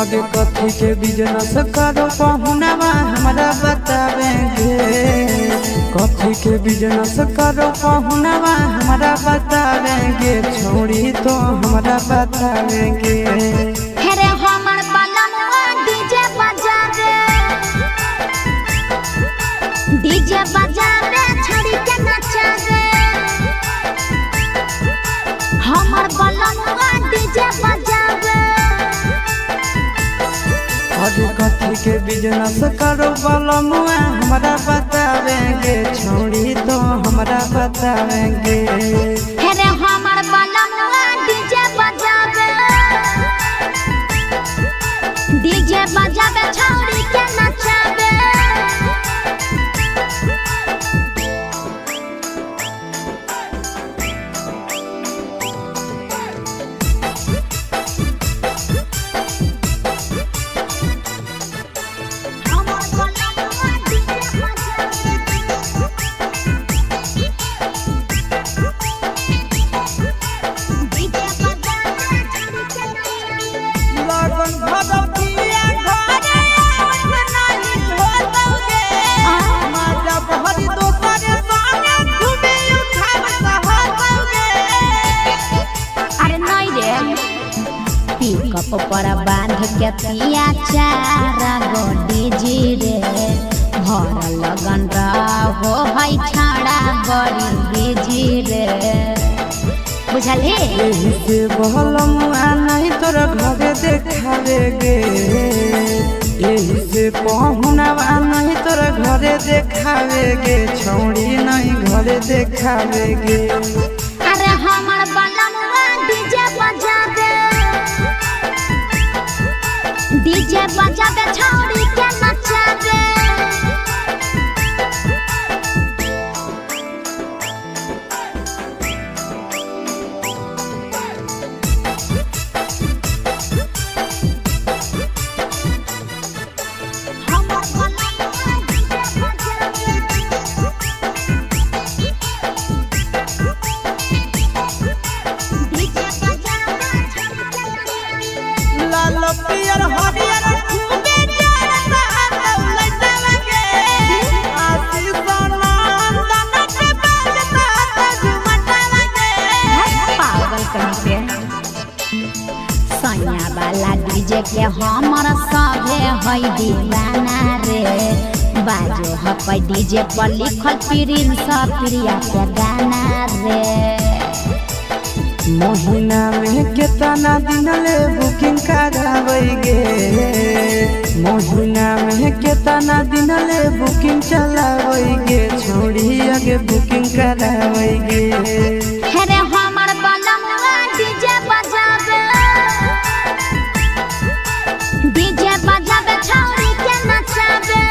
आगे कथी के बिजनेस करो पहुनावा हमरा बतावेंगे। कथी के बिजनेस करो पहुनावा हमरा बतावेंगे। छोड़ी तो हमरा बतावेंगे। डीजे बजा रे छोड़ी के नचा रे हमर बलनुआ डीजे बजा रे। आगे कथी के बिजनेस करो बलनुआ हमरा बतावेंगे। छोड़ी तो हमरा बतावेंगे। हेरे हमर बलनुआ डीजे बजा रे डीजे बजा रे छोड़ी के नचा रे। पर बांध के पिया चारा गोडी जी रे भर लगन रहो है छाड़ा बड़ी बीजी रे बुझले। यही से बहलमुआ नहीं तोर घरे देखावेगे। यही से पहुनावा नहीं तोर घरे देखावेगे। छौड़ी नहीं घरे देखावेगे। अरे हमर बलनुआ डीजे बजा दे डीजे बजा दे छोड़ी के नचा दे। सैया वाला डीजे के हमर सभे है दीवाना रे बाजो है डीजे पर लिखल प्रिंस प्रिया के गाना रे। महीना में कितना दिन ले बुकिंग करावेगे। महीना में कितना दिन ले बुकिंग चलावेगे। छोड़ी आगे बुकिंग करावेगे। हेरे हमर बलनुआ डीजे बजा रे डीजे बजा रे छोड़ी के नचा रे।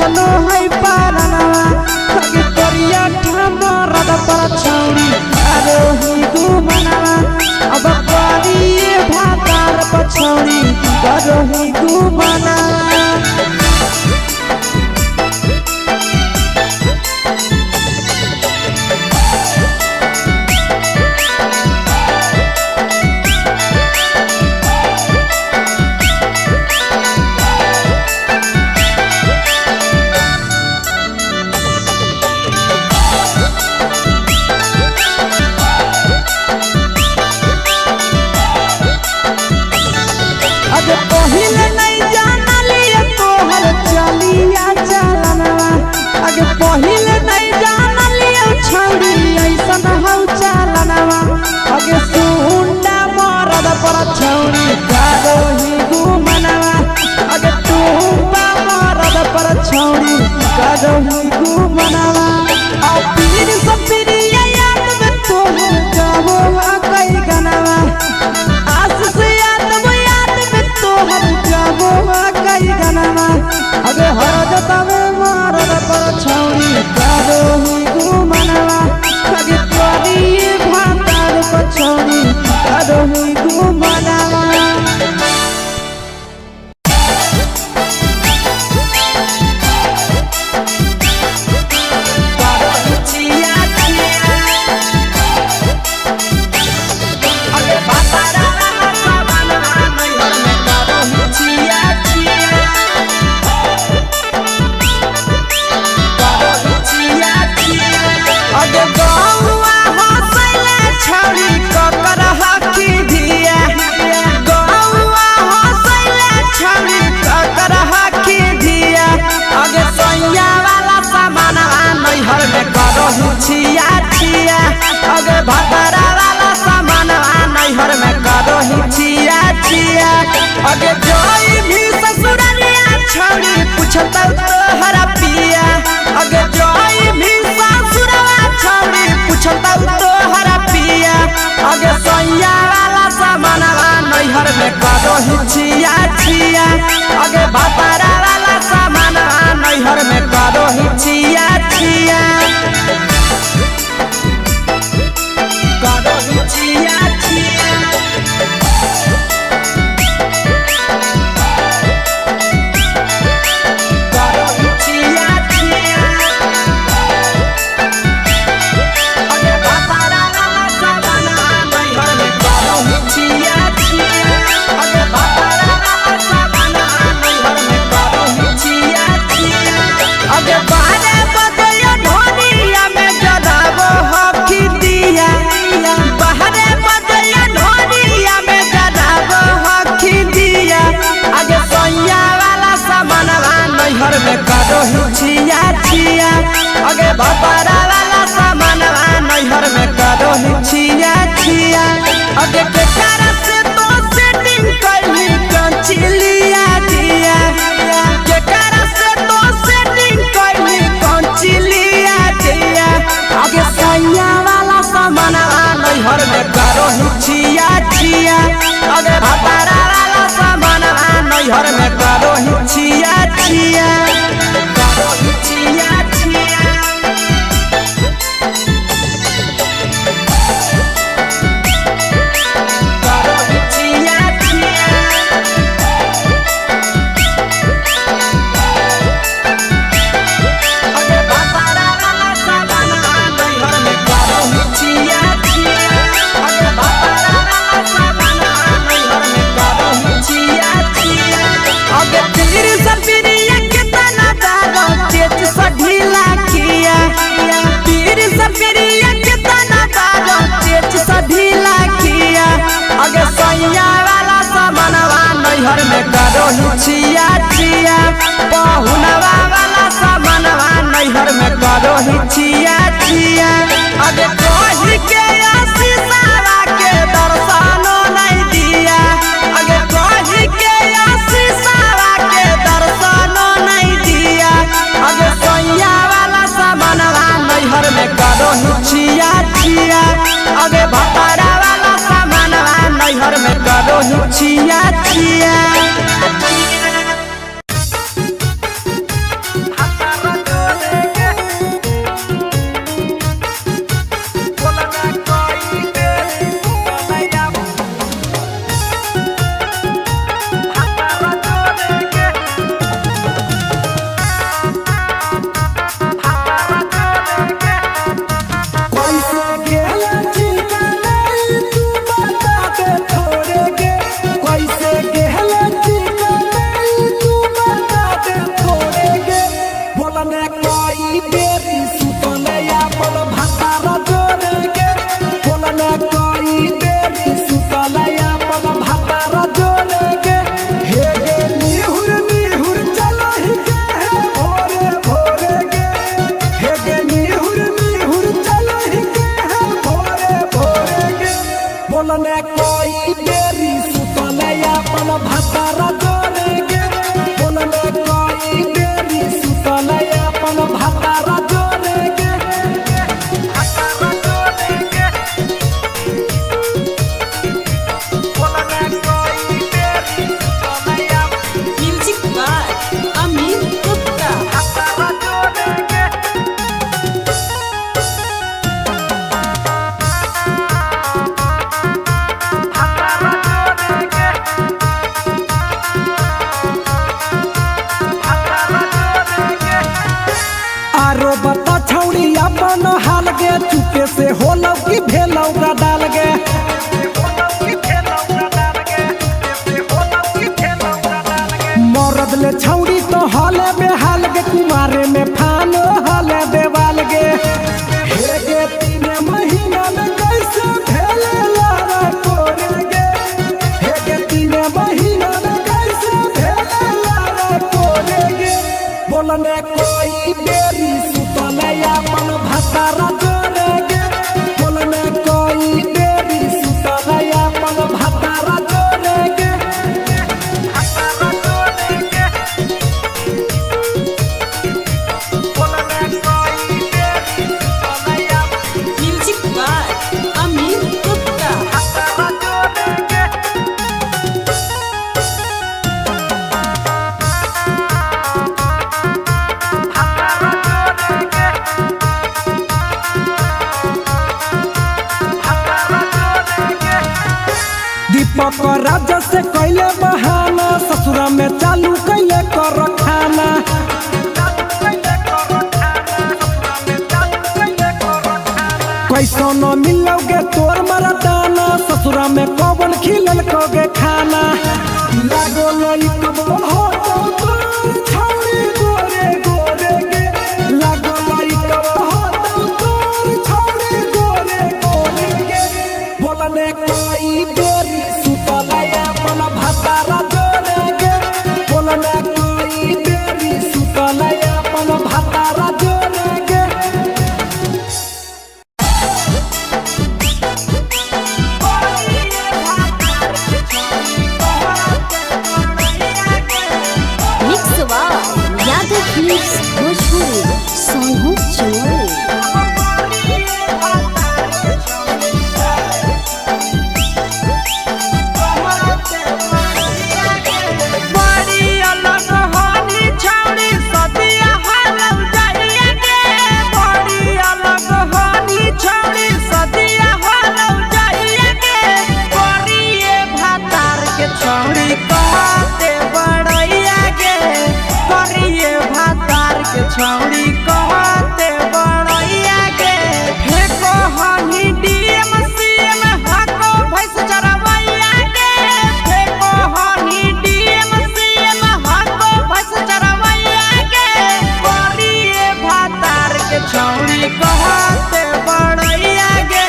पूछलो है पारनवा आगे करिया मरद पर छौड़ी करो ही घुमनवा अब करिए भातार पर छौड़ी करो ही घुमनवा पहिले नहीं जानलिए तोहर चलिया चलनवा आगे पहिले नहीं जानलिए छौड़ी ऐसन हौ चलनवा आगे सुंडा मरद पर छौड़ी करो ही घुमनवा आगे टूपा मरद पर छौड़ी करो ही घुमनवा और पीर सब पीरिया याद में तोहर गावो कई गनवा आस से कई गनवा अगे हर जतवे मरद पर छौड़ी करो ही घुमनवा अगे करिए भातार पर छौड़ी करो ही घुमनवा छिया छिया अगे भतरा वाला सामान नैहर में करो ही छिया छिया अगे जोई भी ससुरलिया छौड़ी पूछता तोहरा पिया अगे जोई भी ससुरवा छौड़ी पूछता तोहरा पिया अगे सैया वाला सामान नैहर में करो ही छिया छिया अगे भतरा वाला सामान नैहर में करो ही छिया छिया में करो ही छिया छिया अगे भतरा वाला सामान नैहर में करो ही छिया छिया अगे के कारण से तो सेटिंग कइली कंचिलिया दिया के कारण से तो सेटिंग कइली कंचिलिया दिया अगे सैया वाला सामान नैहर में करो ही छिया छिया अगे भतरा वाला सामान नैहर में करो ही छिया छिया नैहर में करो ही छिया छिया पहुनवा वाला सामानवा नैहर में करो ही छिया छिया अगे कही के आशीषवा के दर्शनो नहीं दिया अगे कही के आशीषवा के दर्शनो नहीं दिया अगे सैया वाला सामानवा नैहर में करो ही छिया छिया अगे भतरा वाला सामानवा नैहर में करो ही छिया छिया बोलने कोई बेरी सुतले अपन भातार जोरे के बोलने कोई बेरी सुतले अपन भातार जोरे के हे गे निहुर निहुर चलहि के है भोरे भोरे के हे गे निहुर निहुर चलहि के है भोरे भोरे के बोलने कोई बेरी सुतले अपन भातार जोरे के बोलने कोई बेरी सुतले अपन भातार जोरे के भातार जोरे के बोलने कोई बेरी सुतले म्यूजिक बाय अमित गुप्ता। भातार जोरे के आरो बता छौड़ी अपन हाल के चुपे से होलौ की भेलौ का डाल गे मरद ले छौड़ी तो हले बेहाल गे कुमारे में फान हले देवाल गे हे गे 3 महीना में कैसे भेले लारा कोरे गे हे गे 3 महीना में कैसे भेले लारा कोरे गे बोलने कोई बेरी सुतले अपन भातार जोरे गे बोलने कोई बेरी सुतले अपन भातार जोरे गे भातार जोरे गे बोलने कोई बेरी सुतले अपन म्यूजिक बाय अमित गुप्ता। भातार जोरे गे दीपक राजा से कैले बहाना ससुरा में चालू कैले कर खाना कैसो न मिलोगे तोर मरदाना ससुरा में कौन खिलल कोगे खाना लागो लई कब हो तोर छौड़ी गोरे गोरे गे लागो लई कब हो तोर छौड़ी गोरे गोरे गे बोलने कोई बेरी सुतले अपन भातार जोरे गे बोलने कोई बेरी सुतले अपन भातार जोरे गे mix by Yadav films Bhojpuri Sonu चोरी। बड़ी अलग होनी छौड़ी सदिया हालौ जाइए के बड़ी अलग होनी छौड़ी सदिया हालौ जाइए के करिए भातार के छौड़ी कहते बड़ैया के करिए भातार के छौड़ी कहते बड़ैया के हे कहनी डीएम सीएम हको भैंस चरवैया के हे कहनी डीएम सीएम हको भैंस चरवैया के करिए भातार के छौड़ी कहते बड़ैया के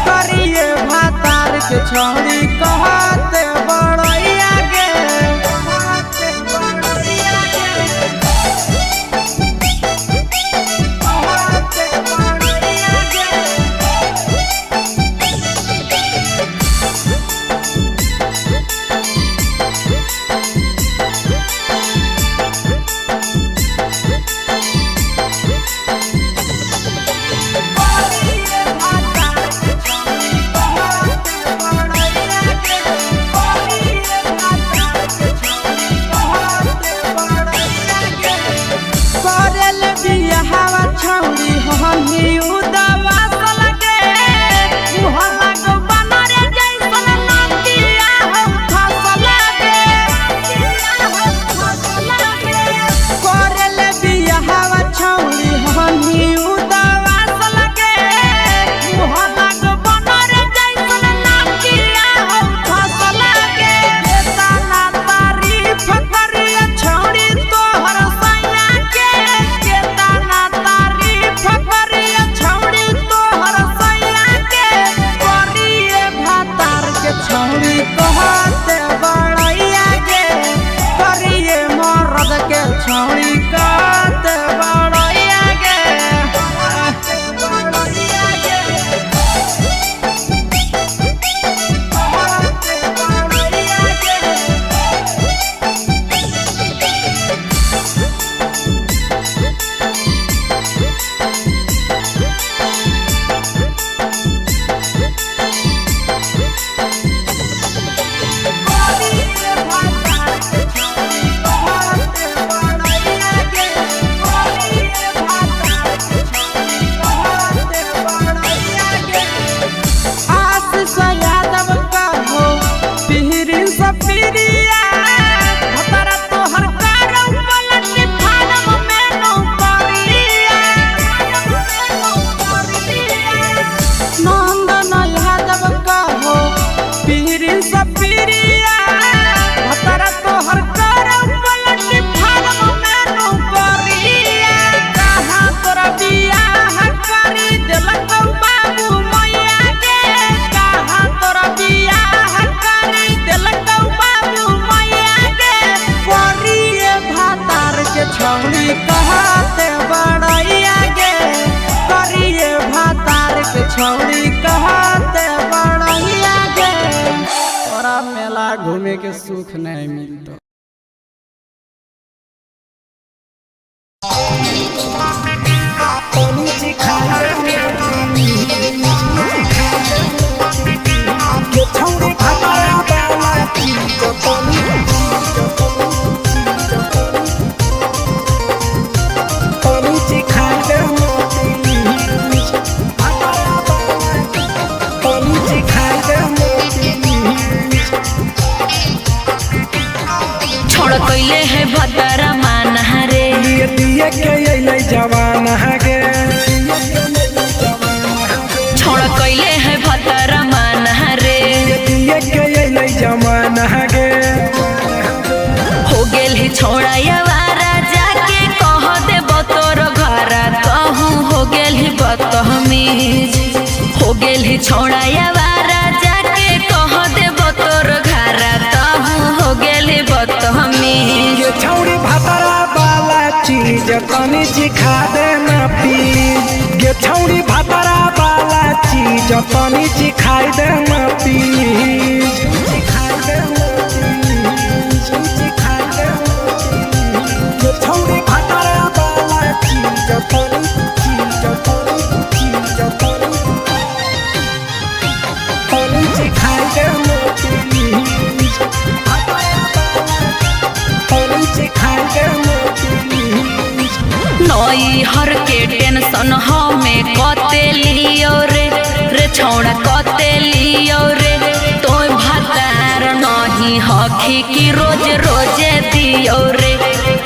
करिए भातार के छौड़ी कहते बड़ैया के कहते बड़ैया के कहते बड़ैया के करिए भातार के छौड़ी कहते बड़ैया आगे के सुख नहीं मिलता। छोड़ कैले है भतरा मान रे दिए के अइले जवान गे छोड़ कैले है भतरा मान रे दिए के अइले जवान गे हो गेल ही छोड़ा यावारा जाके कह दे बतोर घरा कहूँ हो गेल ही बदतमीज हो गेल ही छोड़ा यावारा जाके कह दे बतोर घरा कहूँ हो गेल ही बदतमीज ये छौड़ी भतरा वाला चीज तनी सिखा दे ना प्लीज ये छौड़ी भतरा वाला चीज तनी सिखाई दे ना प्लीज सिखाई दे ना प्लीज सिखाई दे ये छौड़ी भतरा वाला चीज तनी सिखाई दे ना प्लीज नई हर के टेंशन हमें कते लियो रे छौड़ा कते लियो रे तो भतार नहीं हखी की रोज रोजे दियो रे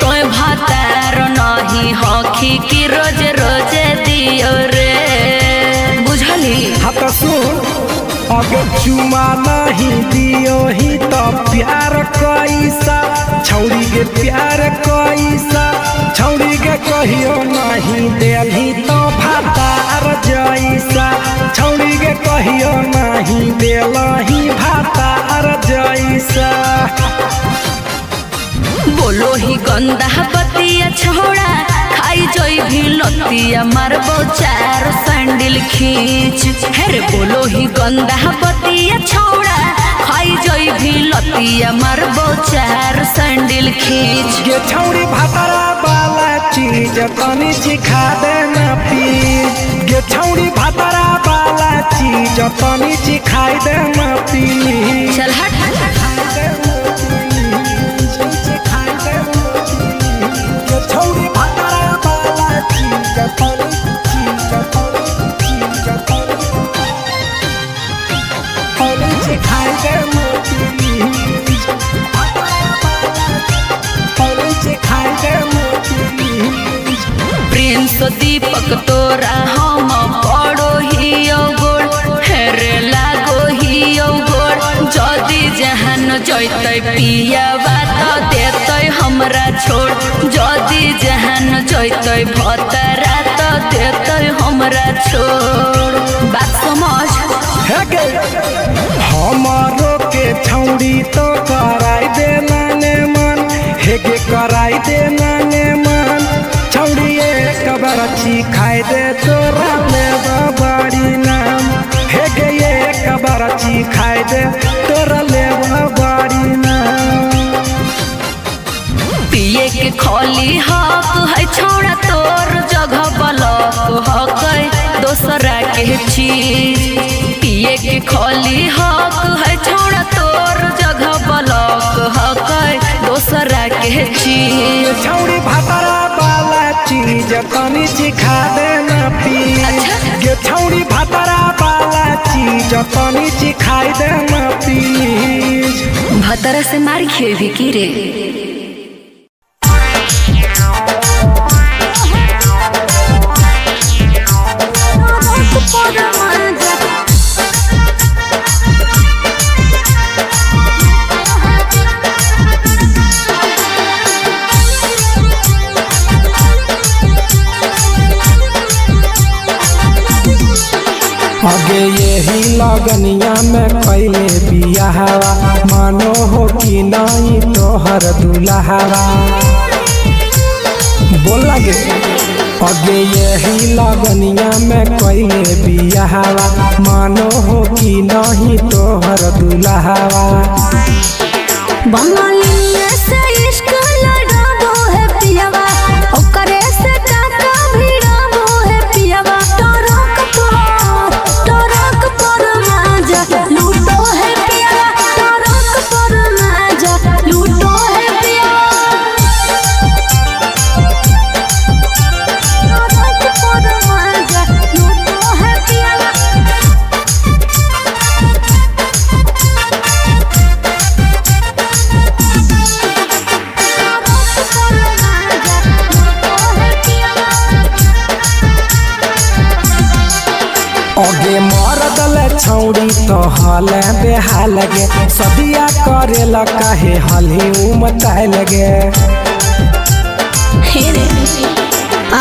तो भतार नहीं हखी की रोज रोजे दियो रे बुझली। हाथ सुन अगर चुमा नहीं दियो ही तो प्यार कैसा छौड़ी के प्यार कैसा छौड़ी के कहियो नहीं देलही तो भातार जैसा छौड़ी के कहियो नहीं देलही भातार जैसा। बोलो ही गंदा बतिया छोड़ा खाई जोई भी लतिया मारबो चार सैंडल खींच हेरे बोलो ही गंदा बतिया छोड़ा खाई जोई भी लतिया मारबो चार सैंडल खींच ये छौड़ी भतरा वाला चीज तनी सिखा दे ना प्लीज ये छौड़ी भतरा वाला चीज तनी सिखाई दे ना प्लीज चल हट छौड़ी भतरा वाला चीज तनी सिखाई दे ना प्लीज सिखाई दे ना प्लीज। प्रिंस दीपक तोरा हम पड़ो ही गोड़ हेरे लागो ही गोड़ जदी जहान जैते पिया बात देते हमरा छोड़ जदी जहान जैते भतरा तो देते हमरा छोड़ बात समझ हमारो के छौड़ी तो कराई दे नाने मन हेगे कराई दे नाने मन छौड़ी एक बार खाई दे तोरा लेबा बड़ी नाम हेगे एक बार खाई दे तोरा लेबा बड़ी नाम। पिए के खोली हक है छोड़ा तोर जगह बलक हक दोसरा के चीज पिए के खोली हक है छोड़ा तोर जगह बलक हक दोसरा के चीज छौड़ी भतरा वाला चीज तनी सिखा दे ना प्लीज ये छौड़ी भतरा वाला चीज तनी सिखाई दे ना प्लीज। भतरा से मार खेबी की रे आगे यही लगनिया में पहले बियाहवा मानो हो कि नहीं तोहर दुल्हवा बोल लगे आगे यही लगनिया में पहले बियाहवा मानो हो कि नहीं तोहर दुल्हवा बंगाली से इश्क लड़ाबो है पियावा ओकरे से टाका भिड़ाबो है पियावा टरक पर माजा लूटो है पियावा टरक पर माजा लूटो है पियावा टरक पर माजा लूटो है पियावा आगे मरदल छौड़ी तो हल बेहाल लगे सदिया करेला काहे हली उमताए लगे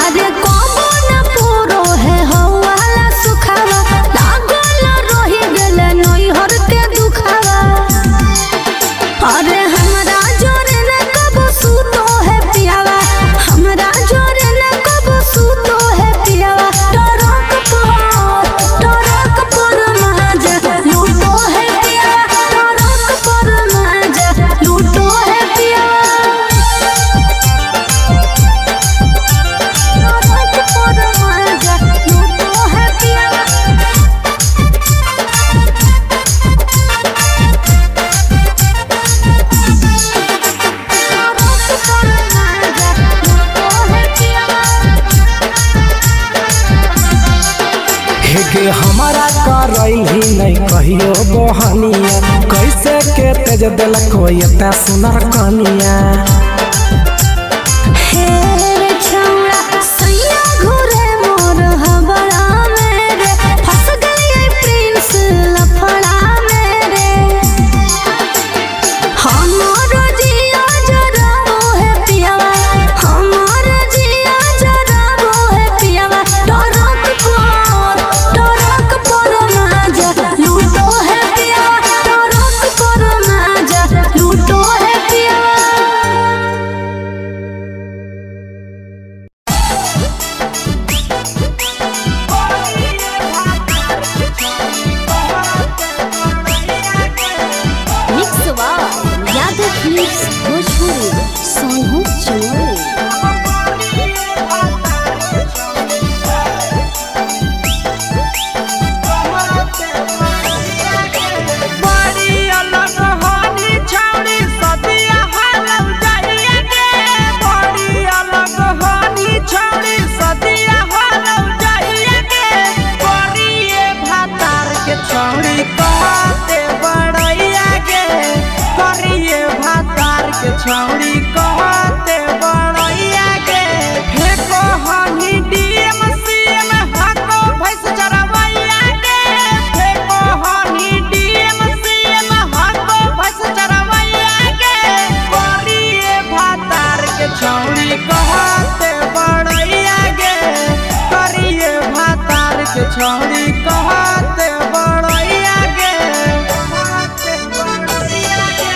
अरे कबो न पूरो है हवाला सुखावा लागल रही गेले नैहर के दुखावा अरे हमरा जोरे न कबो सूतो है पियावा हमरा जोरे न कबो सूतो है पियावा टरक पर माजा लूटो है पियावा टरक पर माजा लूटो है पियावा हेगे हमारा करैली नहीं कहियो बहनिया कैसे के तेज दिलक एता सुनर कनिया हे छौड़ा सैया घुरे मोर हबड़ा मेरे फंस गई प्रिंस लफड़ा मेरे हमारो जिया जराबो है पियावा हमारो जिया जराबो है पियावा टरक पर माजा लूटो है पियावा टरक पर माजा लूटो है पियावा मिक्स यादव फिल्म्स भोजपुरी सोनू चोरी बड़ी अलग होनी छौड़ी सदिया हालौ जाइए गे बड़ी अलग होनी छौड़ी सदिया हालौ जाइए गे करिए भातार के छौड़ी कहते बड़ैया गे करिए भातार के छौड़ी कहते बड़ैया गे फेको हनी डीएम सीएम हको भैंस चरवैया गे फेको हनी डीएम सीएम हको भैंस चरवैया गे करिए भातार के छौड़ी कहते बड़ैया गे करिए भातार के छौड़ी कहते बड़ैया गे कहते बड़ैया गे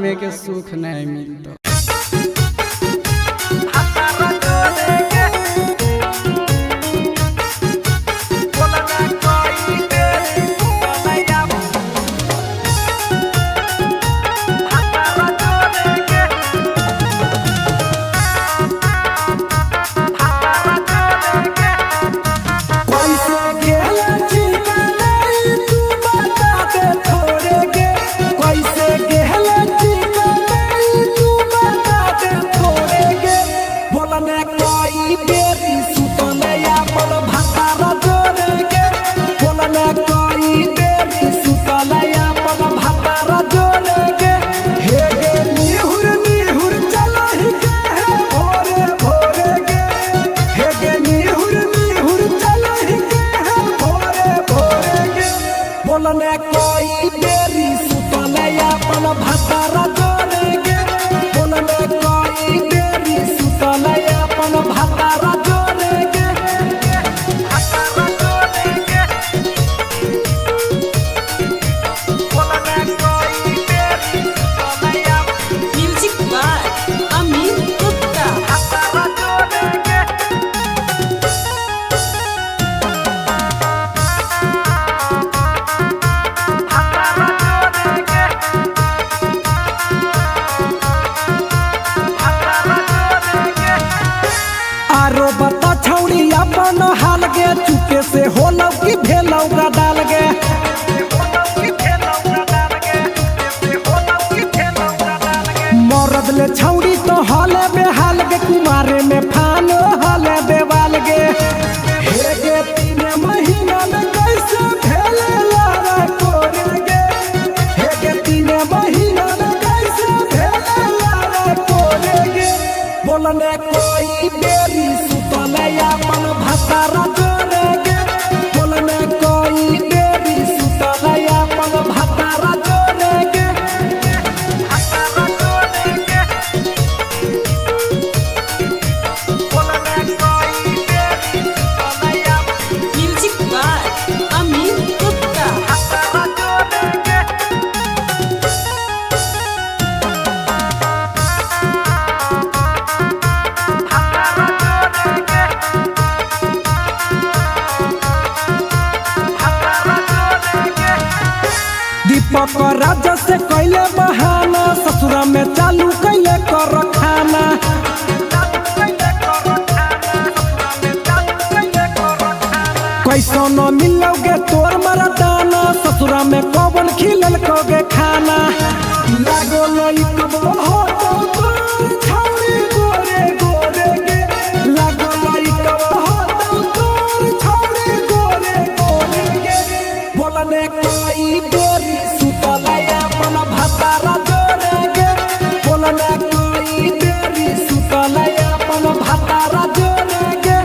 घूमे के सुख नहीं मिलता। बोलने कोई बेरी सुतले अपन भतारा जोड़ेगे, बोलने कोई बेरी सुतले अपन भतारा जोड़ेगे, भतारा जोड़ेगे, बोलने कोई बेरी सुतले अपन म्यूजिक बाय अमित गुप्ता। भतारा जोड़ेगे। आरो बता छौड़ी अपन हाल गे, चुपे से होलौ की भेलौ का डाल गे, मरद ले छौड़ी तो हाले बेहाल गे, कुमारे में फान हाले देवाल गे, हे गे 3 महीना में कैसे भेले लारा कोरे गे, हे गे 3 महीना में कैसे भेले लारा कोरे गे, बोलने कोई बेरी सुतले अपन भतारा जोड़ेगे, बोलने कोई बेरी सुतले अपन भतारा जोड़ेगे, भतारा जोड़ेगे, बोलने कोई बेरी सुतले अपन म्यूजिक बाय अमित गुप्ता। भतारा जोड़ेगे। दीपक राजा से कैले बहाना, ससुरा में चालू कैले कर खाना, कैसो न मिलोगे तोर मरदाना, ससुरा में कौन खिलल कोगे खाना, लागो लई कब हो तो तोर छौरी गोरे गोरे गे, लागो लई कब हो तो तोर छौरी गोरे गोरे गे, बोलने कोई बेरी सुतले अपन भतारा जोड़ेगे, बोलने कोई बेरी सुतले अपन भतारा जोड़ेगे।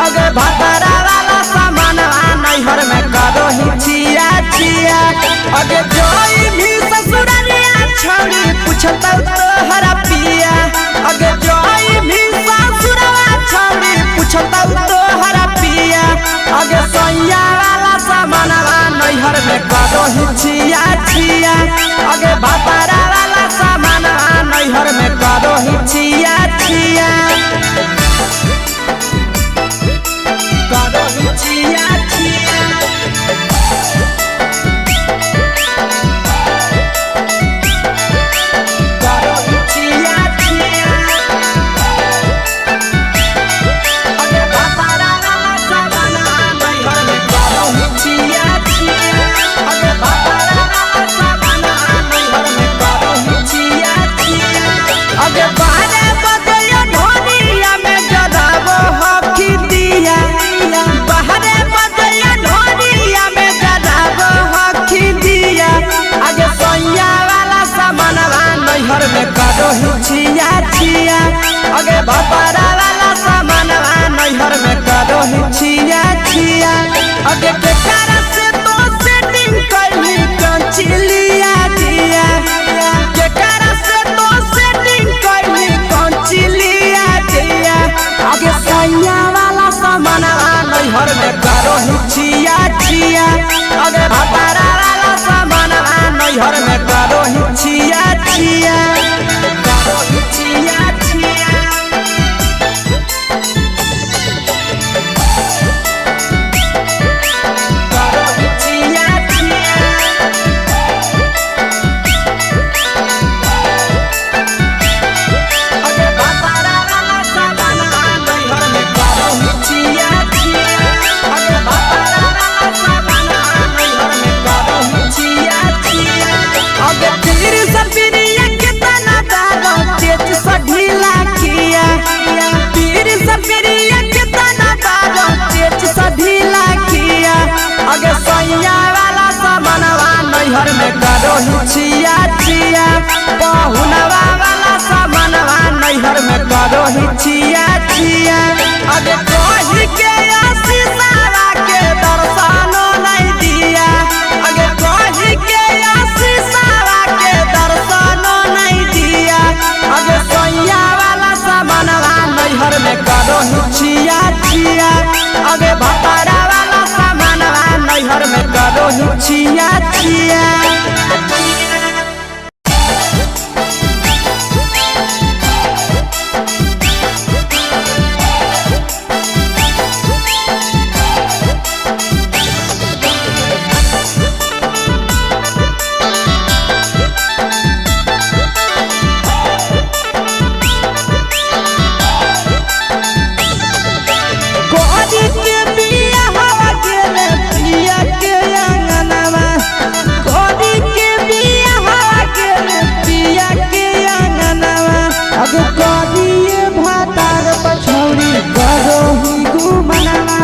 अगे भतारा वाला सामान नैहर में करो ही छिया छिया, अगे जोई भी ससुरालिया छौड़ी पूछता तोहरा पिया, अगे जोई भी ससुरवा छौड़ी पूछता तोहरा पिया, अगे सैया वाला सामान नैहर में करो ही छिया छिया, अगे भतारा वाला सामान नैहर में करो ही छिया छिया, करो ही छिया छिया, करो ही छिया छिया, अगे भतारा वाला सामान नैहर में करो ही छिया छिया, अगे भतारा वाला सामान नैहर में करो हिचिया छिया अगे भतारा वाला सामानवा नैहर में करो हिचिया छिया अगे के कारण से तो सेटिंग करली कंचिलिया दिया के कारण से तो सेटिंग करली कंचिलिया दिया अगे सैया वाला सामानवा नैहर में करो हिचिया छिया अगे भतारा वाला सामानवा नैहर में करो हिचिया छिया करो हिचिया छिया करो हिचिया छिया अगे भतारा वाला सामानवा नैहर में करो हिचिया छिया अगे भतारा वाला सामानवा नैहर में करो हिचिया छिया अगे तीर सपिरिया कितना दारो तेज सढीला किया तीर सपिरिया कितना दारो तेज सढीला किया अगे सैया वाला सामानवा नैहर में करो हिचिया छिया पहुनवा वाला सामानवा नैहर में करो हिचिया छिया अगे कही के आशीषावा के दर्शनो नहीं दिया अगे कही के आशीषावा के दर्शनो नहीं दिया अगे सैया वाला सामानवा नैहर में करो हिचिया छिया अगे भतारा वाला सामानवा नैहर में करो हिचिया छिया कोरी के बिया हवा गेले पिया के अंगनवा कोरी के बिया हवा गेले पिया के अंगनवा अब कोरिए भातार पछौरी करो ही गुमनवा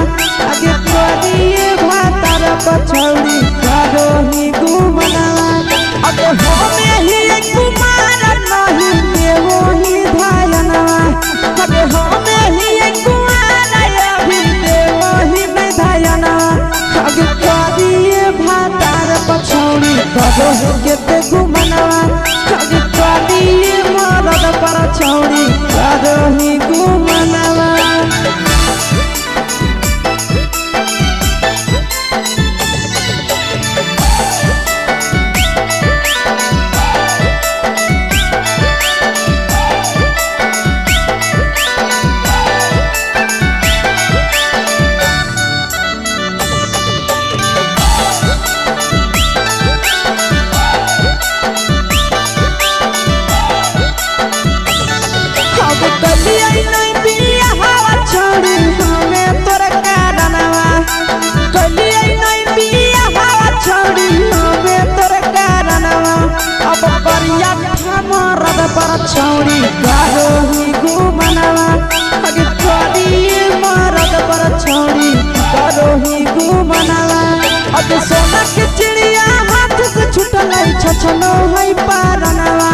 अगे कोरिए भातार पछौरी करो ही गुमनवा अगे होमे ही कुमार नहीं देवो ही धायनवा अगे होमे ही कुमार अभी देवो ही धायनवा अगे कोरिए भातार पछौरी करो ही केते गुमनवा अगे कोरिए मरद पर छौरी करो ही गुमनवा अब कलिया नहीं बिया हवा छोड़ी हमें तोर कारणवा कलिया नहीं बिया हवा छोड़ी हमें तोर कारणवा अब करिया मरद पर छौरी करो ही गुमनवा अगे करिए मरद पर छौरी करो ही गुमनवा अब सोना के चिड़िया हाथ से छूटल छछनो है पारनवा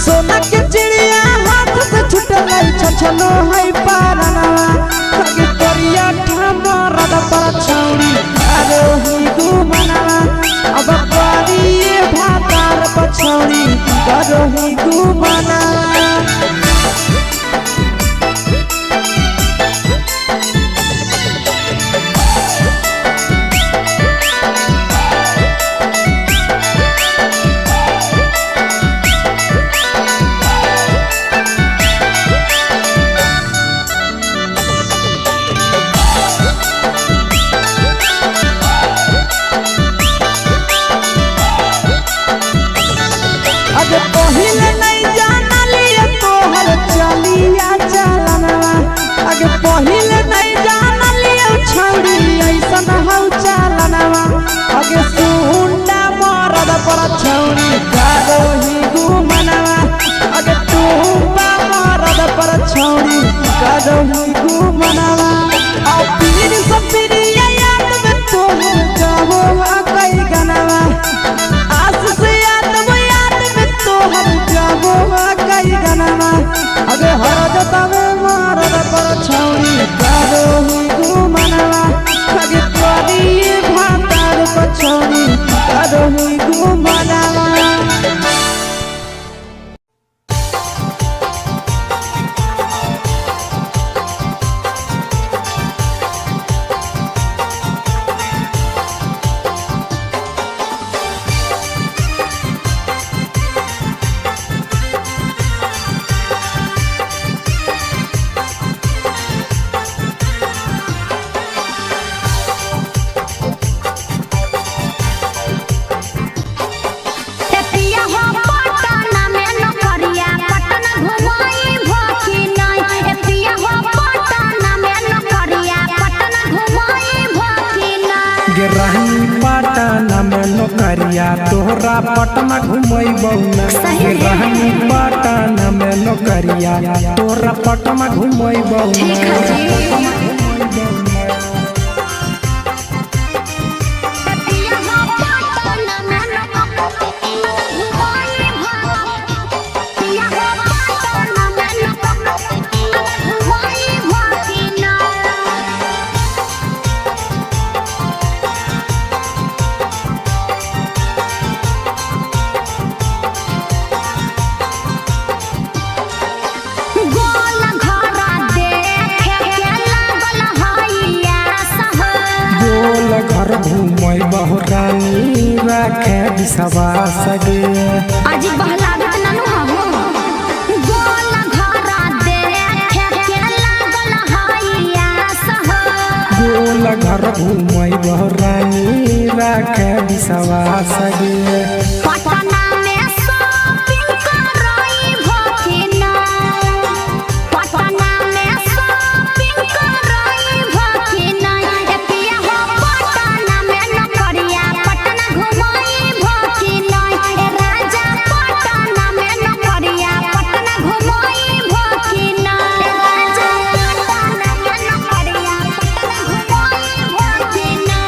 सोना के चिड़िया हाथ से छूटल छछनो है पारनवा अगे करिया मरद पर छौरी करो ही गुमनवा अब करिए भातार पछौरी करो ही गुमनवा अगे पहिले नहीं जानलिए तोहर चलिया चलनवा अगे पहिले नहीं जानलिए छौरी ऐसन हौ चलनवा अगे सुंडा मरद पर छौरी करो ही गुमनवा अगे टूपा मरद पर छौरी करो ही गुमनवा और पीर सब पीरिया याद में तोहर कहो कई गनवा आस से याद में तोहर कहो नौकरिया तोहरा पटना घुमैबौ ना सही में। रहनी पटना में नौकरिया तोहरा पटना घुमैबौ ठीक है जी। घर घूमै बहुरानी राखे विश्वास गे आज बहलागत ननु हो गोल घरा देखे के लागल हइया सह गोल घर घूमै बहुरानी राखे विश्वास गे पटना में शॉपिंग करई भकिना पटना में शॉपिंग करई भकिना ए पिया हो पटना में नौकरिया पटना घुमई भकिना ए राजा पटना में नौकरिया पटना घुमई भकिना ए राजा पटना में नौकरिया पटना घुमई भकिना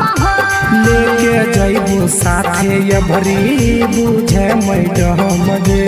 लेके जइबो साथे ये भरी बुझे मैडम गे